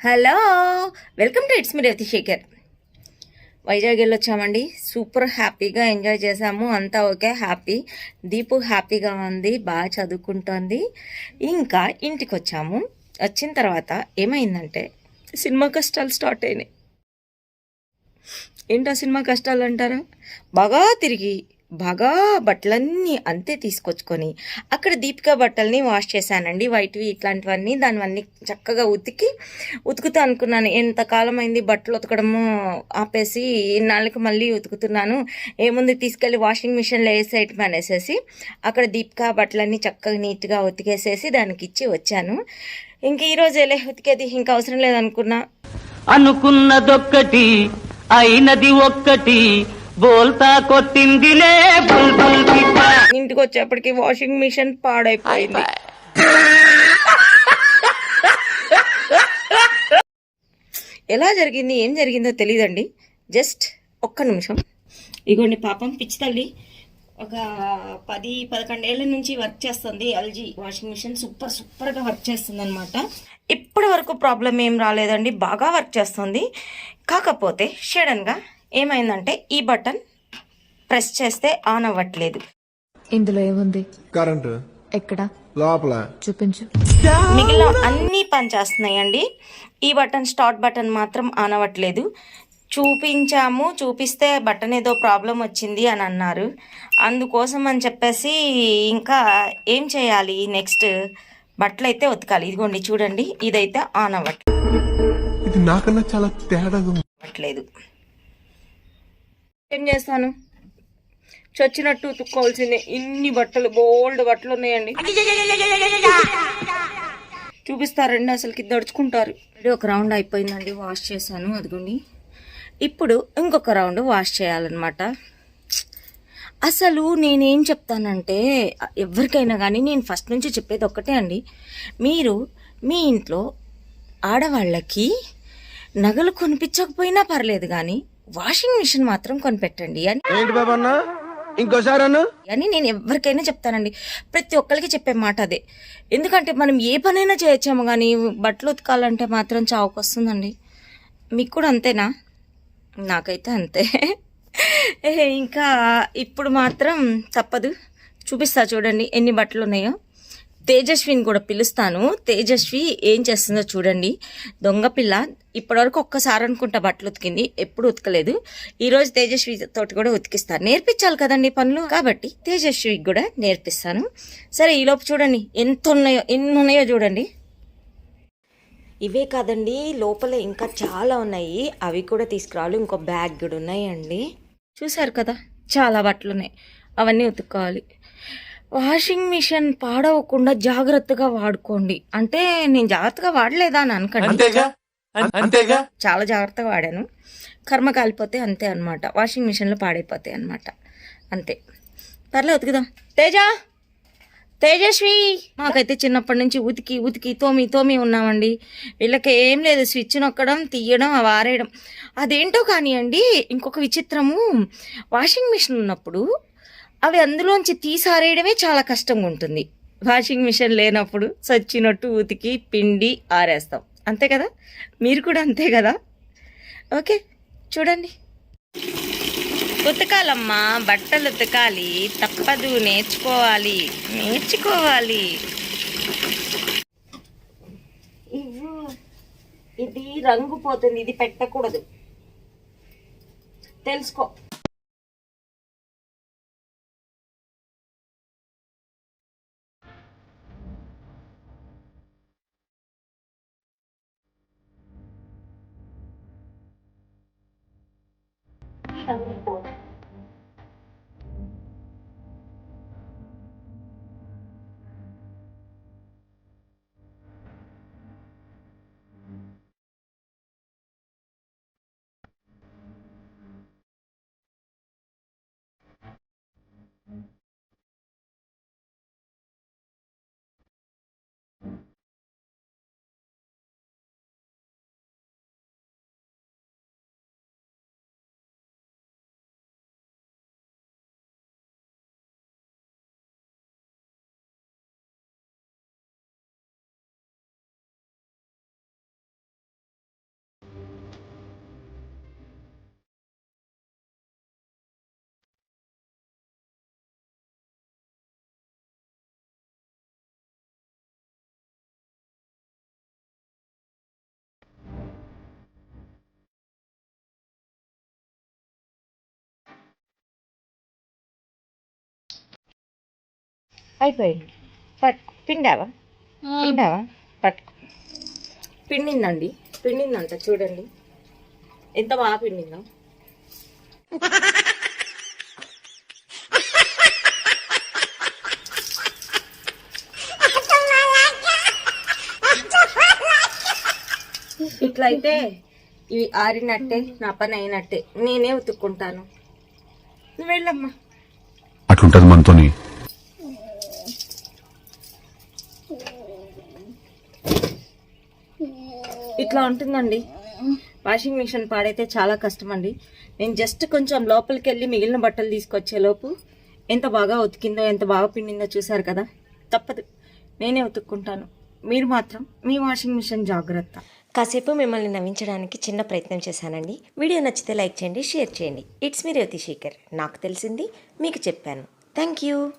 Hello, welcome to it's me Revathi Shekar. Vizag వెళ్ళొచ్చామండి. Super హ్యాపీగా enjoy చేసాము. అంతా ఓకే, హ్యాపీ. దీపు హ్యాపీగా ఉంది, బాగా చదువుకుంటోంది. ఇంకా ఇంటికి వచ్చాము. వచ్చిన తర్వాత ఏమైందంటే సినిమా కష్టాలు స్టార్ట్ అయినాయి. ఏంటో సినిమా కష్టాలు అంటారా? బాగా బట్టలన్నీ అంతే తీసుకొచ్చుకొని అక్కడ దీపిక బట్టల్ని వాష్ చేశానండి. వైట్వి ఇట్లాంటివన్నీ దానివన్నీ చక్కగా ఉతుకుతా అనుకున్నాను. ఎంతకాలం అయింది బట్టలు ఉతకడము ఆపేసి, ఇన్నాళ్ళకి మళ్ళీ ఉతుకుతున్నాను. ఏముంది తీసుకెళ్ళి వాషింగ్ మిషన్లో వేసేయటం అనేసేసి అక్కడ దీపిక బట్టలన్నీ చక్కగా నీట్గా ఉతికేసేసి దానికి ఇచ్చి వచ్చాను. ఇంక ఈరోజు వెళ్ళే ఉతికేది ఇంకా అవసరం లేదనుకున్నా. అనుకున్నదొక్కటి అయినది ఒక్కటి, బోల్తా కొట్టిందిలే బుల్బుల్ పిట్ట. ఇంటికి వచ్చేప్పటికి వాషింగ్ మిషన్ పాడైపోయింది. ఎలా జరిగింది, ఏం జరిగిందో తెలియదండి. జస్ట్ ఒక్క నిమిషం. ఇగోండి, పాపం పిచ్చి తల్లి ఒక 10-11 ఏళ్ళ నుంచి వర్క్ చేస్తుంది. ఎల్జీ వాషింగ్ మిషన్ సూపర్గా వర్క్ చేస్తుంది అనమాట. ఇప్పటి వరకు ప్రాబ్లం ఏం రాలేదండి, బాగా వర్క్ చేస్తుంది. కాకపోతే సడన్గా ఏమైందంటే ఈ బటన్ ప్రెస్ చేస్తే ఆన్ అవ్వట్లేదు. ఇందులో ఏముంది? కరెంట్ ఎక్కడ? లోపల. చూపించు. మిగిలిన అన్నీ పని చేస్తున్నాయండి. ఈ బటన్, స్టార్ట్ బటన్ మాత్రం ఆన్ అవ్వట్లేదు. చూపిస్తే బటన్ ఏదో ప్రాబ్లం వచ్చింది అని అన్నారు. అందుకోసం అని చెప్పేసి ఇంకా ఏం చేయాలి, నెక్స్ట్ బట్టలు అయితే ఉతకాలి. ఇదిగోండి చూడండి, ఇదైతే ఆన్ ఇది నాకన్నా చాలా తేడాగా అవ్వట్లేదు. ఏం చేస్తాను, చచ్చినట్టు ఉతుక్కోవాల్సిందే. ఇన్ని బట్టలు, బోల్డ్ బట్టలు ఉన్నాయండి. చూపిస్తారండి, అసలుకి దడుచుకుంటారు. ఒక రౌండ్ అయిపోయిందండి, వాష్ చేశాను. అదిగోండి, ఇప్పుడు ఇంకొక రౌండ్ వాష్ చేయాలన్నమాట. అసలు నేనేం చెప్తానంటే, ఎవరికైనా కానీ నేను ఫస్ట్ నుంచి చెప్పేది ఒక్కటే అండి. మీరు మీ ఇంట్లో ఆడవాళ్ళకి నగలు కొనిపించకపోయినా పర్లేదు, కానీ వాషింగ్ మిషన్ మాత్రం కొనిపెట్టండి అని అని నేను ఎవరికైనా చెప్తానండి. ప్రతి ఒక్కరికి చెప్పే మాట అదే. ఎందుకంటే మనం ఏ పనైనా చేయొచ్చాము, కానీ బట్టలు ఉతకాలంటే మాత్రం చావుకు వస్తుందండి. మీకు కూడా అంతేనా? నాకైతే అంతే. ఇంకా ఇప్పుడు మాత్రం తప్పదు. చూపిస్తా చూడండి ఎన్ని బట్టలు ఉన్నాయో. తేజస్విని కూడా పిలుస్తాను. తేజస్వి ఏం చేస్తుందో చూడండి. దొంగ పిల్ల. ఇప్పటివరకు ఒక్కసారి అనుకుంటా బట్టలు ఉతికింది, ఎప్పుడు ఉతకలేదు. ఈరోజు తేజస్వి తోటి కూడా ఉతికిస్తాను. నేర్పించాలి కదండి పనులు, కాబట్టి తేజస్వికి కూడా నేర్పిస్తాను. సరే, ఈలోపు చూడండి ఎన్ని ఉన్నాయో చూడండి. ఇవే కాదండి, లోపల ఇంకా చాలా ఉన్నాయి, అవి కూడా తీసుకురావాలి. ఇంకో బ్యాగ్ కూడా ఉన్నాయండి. చూసారు కదా, చాలా బట్టలు ఉన్నాయి, అవన్నీ ఉతుక్కోవాలి. వాషింగ్ మిషన్ పాడవకుండా జాగ్రత్తగా వాడుకోండి. అంటే నేను జాగ్రత్తగా వాడలేదా అని అనకండి, చాలా జాగ్రత్తగా వాడాను. కర్మ కాలిపోతే అంతే అనమాట, వాషింగ్ మిషన్లో పాడైపోతాయి అనమాట, అంతే. పర్లే, ఉతుకుదాం. తేజస్వి, మాకైతే చిన్నప్పటి నుంచి ఉతికి తోమి ఉన్నామండి. వీళ్ళకి ఏం లేదు, స్విచ్ నొక్కడం, తీయడం, వారేయడం. అదేంటో కానివ్వండి. ఇంకొక విచిత్రము, వాషింగ్ మిషన్ ఉన్నప్పుడు అవి అందులోంచి తీసారేయడమే చాలా కష్టంగా ఉంటుంది. వాషింగ్ మిషన్ లేనప్పుడు సచ్చినట్టు ఉతికి పిండి ఆరేస్తాం, అంతే కదా? మీరు కూడా అంతే కదా? ఓకే, చూడండి. ఉతకాలమ్మా, బట్టలు ఉతకాలి, తప్పదు, నేర్చుకోవాలి. ఇది రంగు పోతుంది, ఇది పెట్టకూడదు, తెలుసుకో. అయిపోయింది. పిండావా పట్టు. పిండిందండి, పిండిందంట చూడండి ఎంత బాగా పిండిందో. ఇట్లా అయితే ఇవి ఆరినట్టే, నా పని అయినట్టే. నేనే ఉతుక్కుంటాను. నువ్వు వెళ్ళమ్మా. అట్లుంటది మనతోని. ఇట్లా ఉంటుందండి వాషింగ్ మిషన్ పాడైతే చాలా కష్టం అండి. నేను జస్ట్ కొంచెం లోపలికి వెళ్ళి మిగిలిన బట్టలు తీసుకొచ్చే లోపు ఎంత బాగా ఉతికిందో, ఎంత బాగా పిండిందో చూసారు కదా. తప్పదు, నేనే ఉతుక్కుంటాను. మీరు మాత్రం మీ వాషింగ్ మిషన్ జాగ్రత్త. కాసేపు మిమ్మల్ని నవ్వించడానికి చిన్న ప్రయత్నం చేశానండి. వీడియో నచ్చితే లైక్ చేయండి, షేర్ చేయండి. It's me Revathi Shekhar. నాకు తెలిసింది మీకు చెప్పాను. Thank you.